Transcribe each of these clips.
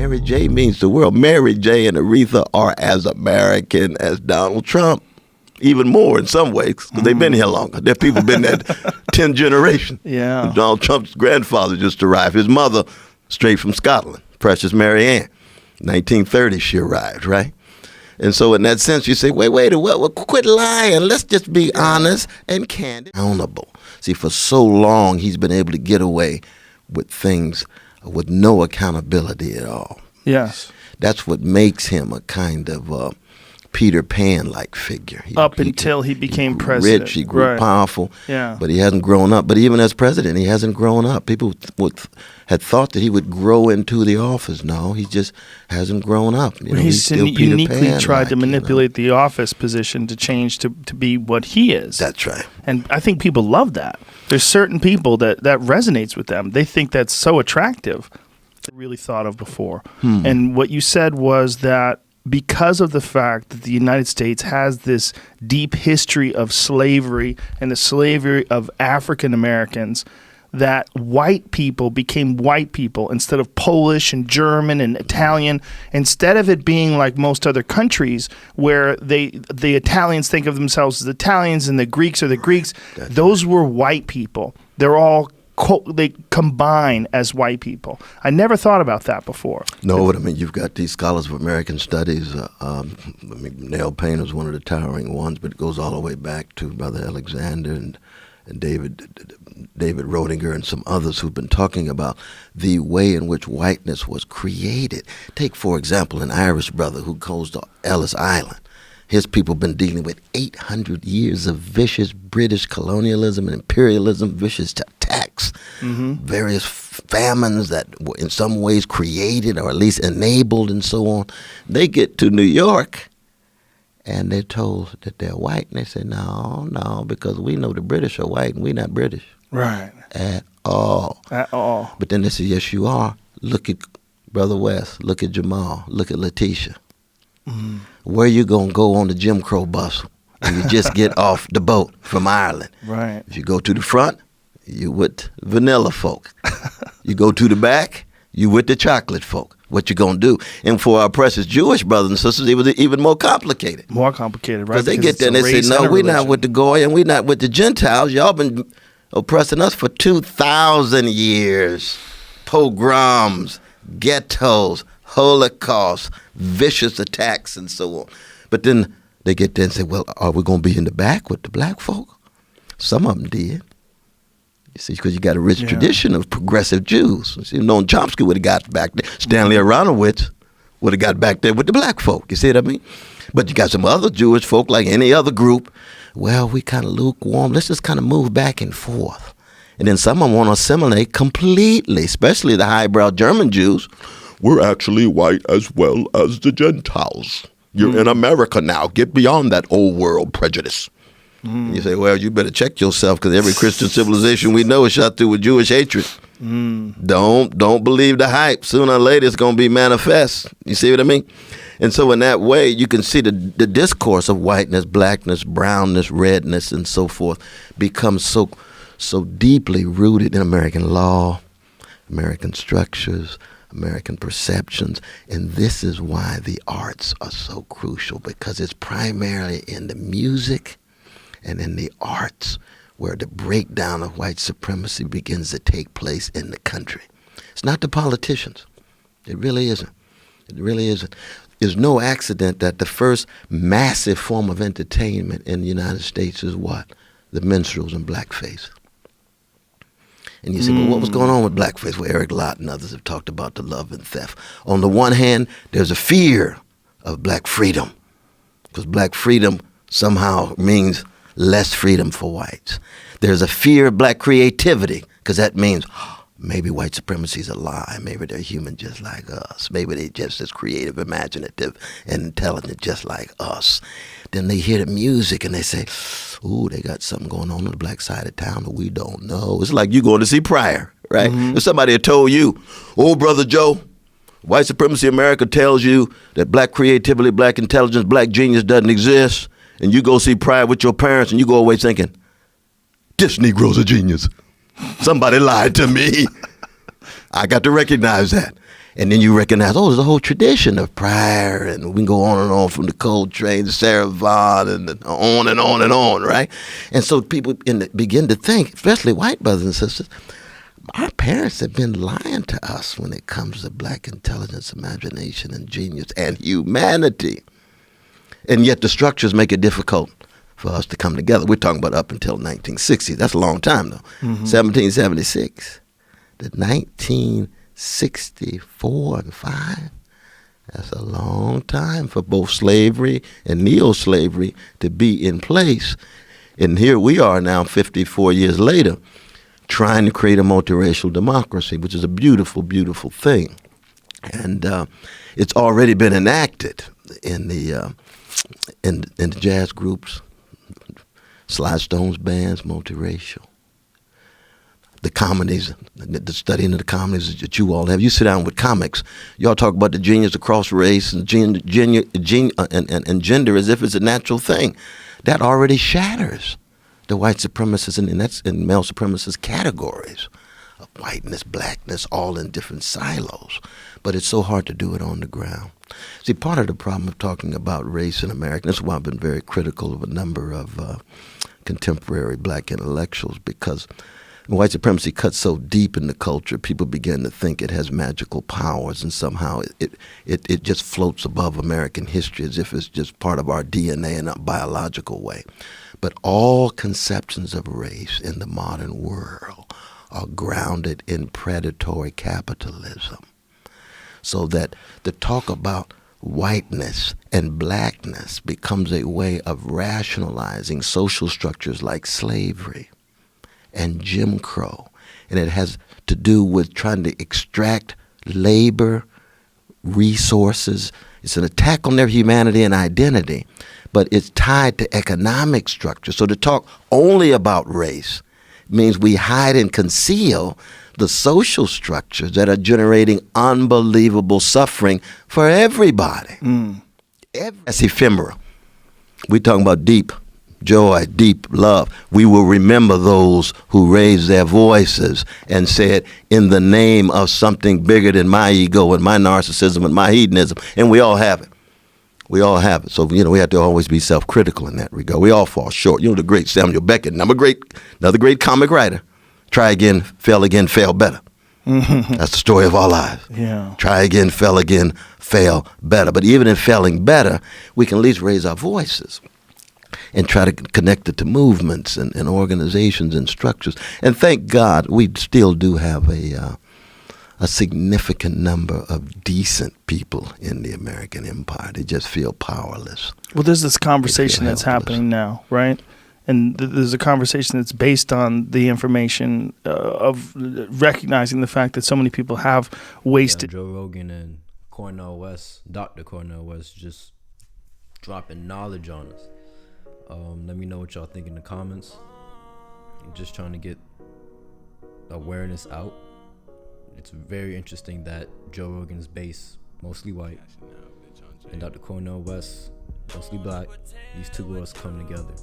Mary J means the world. Mary J and Aretha are as American as Donald Trump. Even more in some ways, because they've been here longer. There are people been there 10 generations. Yeah. Donald Trump's grandfather just arrived. His mother, straight from Scotland, Precious Mary Ann. 1930 she arrived, right? And so in that sense, you say, wait, quit lying. Let's just be honest and candid. Accountable. See, for so long, he's been able to get away with things with no accountability at all. Yes. That's what makes him a kind of Peter Pan-like figure. Until he became president. Rich, he grew powerful, but he hasn't grown up. But even as president, he hasn't grown up. People had thought that he would grow into the office. No, he just hasn't grown up. He's still uniquely tried to manipulate the office position to change to be what he is. That's right. And I think people love that. There's certain people that resonates with them. They think that's so attractive. Really thought of before. And what you said was that because of the fact that the United States has this deep history of slavery and the slavery of African Americans, that white people became white people instead of Polish and German and Italian. Instead of it being like most other countries where the Italians think of themselves as Italians and the Greeks are the Greeks, those were white people. They're all they combine as white people. I never thought about that before. No, but I mean, you've got these scholars of American studies. Nell Payne is one of the towering ones, but it goes all the way back to Brother Alexander and David Rodinger and some others who've been talking about the way in which whiteness was created. Take, for example, an Irish brother who goes to Ellis Island. His people have been dealing with 800 years of vicious British colonialism and imperialism, vicious attacks, various famines that were in some ways created or at least enabled and so on. They get to New York and they're told that they're white. And they say, no, because we know the British are white and we're not British. Right. At all. At all. But then they say, yes, you are. Look at Brother West. Look at Jamal. Look at Letitia. Where you going to go on the Jim Crow bus when you just get off the boat from Ireland? Right. If you go to the front, you with vanilla folk. You go to the back, you with the chocolate folk. What you going to do? And for our precious Jewish brothers and sisters, it was even more complicated. More complicated, right? Because they get there and they say, no, we're not with the Goy and we're not with the Gentiles. Y'all been oppressing us for 2,000 years. Pogroms, ghettos, Holocaust, vicious attacks, and so on. But then they get there and say, well, are we going to be in the back with the black folk? Some of them did. You see, because you got a rich tradition of progressive Jews. You see, Noam Chomsky would have got back there. Stanley Aronowitz would have got back there with the black folk. You see what I mean? But you got some other Jewish folk like any other group. Well, we kind of lukewarm. Let's just kind of move back and forth. And then some of them want to assimilate completely, especially the highbrow German Jews. We're actually white as well as the Gentiles. You're in America now. Get beyond that old world prejudice. You say, well, you better check yourself because every Christian civilization we know is shot through with Jewish hatred. Don't believe the hype. Sooner or later it's going to be manifest. You see what I mean? And so in that way, you can see the discourse of whiteness, blackness, brownness, redness, and so forth becomes so deeply rooted in American law, American structures, American perceptions. And this is why the arts are so crucial, because it's primarily in the music and in the arts where the breakdown of white supremacy begins to take place in the country. It's not the politicians. It really isn't. It really isn't. It's no accident that the first massive form of entertainment in the United States is what? The minstrels and blackface. And you say, well, what was going on with blackface? Well, Eric Lott and others have talked about the love and theft. On the one hand, there's a fear of black freedom, because black freedom somehow means less freedom for whites. There's a fear of black creativity, because that means maybe white supremacy is a lie. Maybe they're human just like us. Maybe they're just as creative, imaginative, and intelligent just like us. Then they hear the music and they say, ooh, they got something going on the black side of town that we don't know. It's like you going to see Pryor, right? If somebody had told you, oh, Brother Joe, white supremacy America tells you that black creativity, black intelligence, black genius doesn't exist, and you go see Pryor with your parents and you go away thinking, this Negro's a genius. Somebody lied to me. I got to recognize that. And then you recognize, there's a whole tradition of Pryor, and we can go on and on from the Coltrane to Sarah Vaughan and on and on and on, right? And so people begin to think, especially white brothers and sisters, our parents have been lying to us when it comes to black intelligence, imagination, and genius, and humanity. And yet the structures make it difficult for us to come together. We're talking about up until 1960. That's a long time, though. 1776 to 1964 and 5. That's a long time for both slavery and neo-slavery to be in place. And here we are now, 54 years later, trying to create a multiracial democracy, which is a beautiful, beautiful thing. And it's already been enacted in the jazz groups, Sly Stone's bands, multiracial. The comedies, the studying of the comedies that you all have. You sit down with comics, y'all talk about the genius across race and gender as if it's a natural thing. That already shatters the white supremacists and male supremacist categories of whiteness, blackness, all in different silos. But it's so hard to do it on the ground. See, part of the problem of talking about race in America, that's why I've been very critical of a number of contemporary black intellectuals, because white supremacy cuts so deep in the culture, people begin to think it has magical powers, and somehow it just floats above American history as if it's just part of our DNA in a biological way. But all conceptions of race in the modern world are grounded in predatory capitalism. So that the talk about whiteness and blackness becomes a way of rationalizing social structures like slavery and Jim Crow. And it has to do with trying to extract labor, resources. It's an attack on their humanity and identity, but it's tied to economic structure. So to talk only about race means we hide and conceal the social structures that are generating unbelievable suffering for everybody. That's ephemeral. We're talking about deep joy, deep love. We will remember those who raised their voices and said, in the name of something bigger than my ego and my narcissism and my hedonism. And we all have it. We all have it. So, we have to always be self-critical in that regard. We all fall short. The great Samuel Beckett, another great comic writer. Try again, fail better. That's the story of our lives. Yeah. Try again, fail better. But even in failing better, we can at least raise our voices and try to connect it to movements and organizations and structures. And thank God we still do have a significant number of decent people in the American empire. They just feel powerless. Well, there's this conversation that's happening now, right? And there's a conversation that's based on the information of recognizing the fact that so many people have wasted. Joe Rogan and Dr. Cornel West, just dropping knowledge on us. Let me know what y'all think in the comments. I'm just trying to get awareness out. It's very interesting that Joe Rogan's base, mostly white, and Dr. Cornel West, mostly black. These two worlds come together.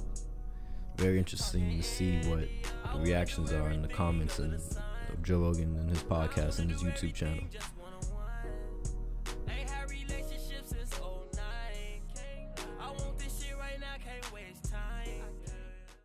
Very interesting to see what the reactions are in the comments of Joe Rogan and his podcast and his YouTube channel.